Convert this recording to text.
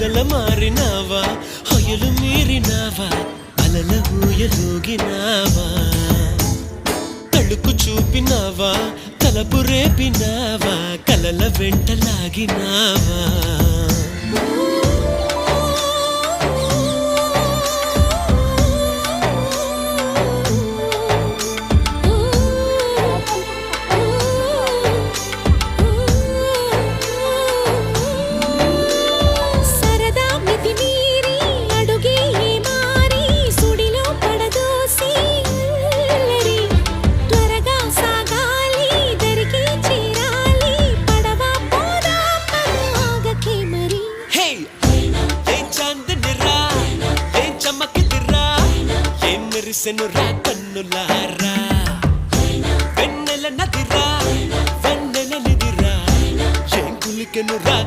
పొగల మారినావా హొయలు మీరినావా అలల ఊయలూగినావా తళుకు చూపినావా తలపు రేపినావా కలల వెంటలాగినావా మెరిసెనురా కన్నులారా వెన్నెల నదిరా వెన్నెల నిదిరా ఏం కులికెనురా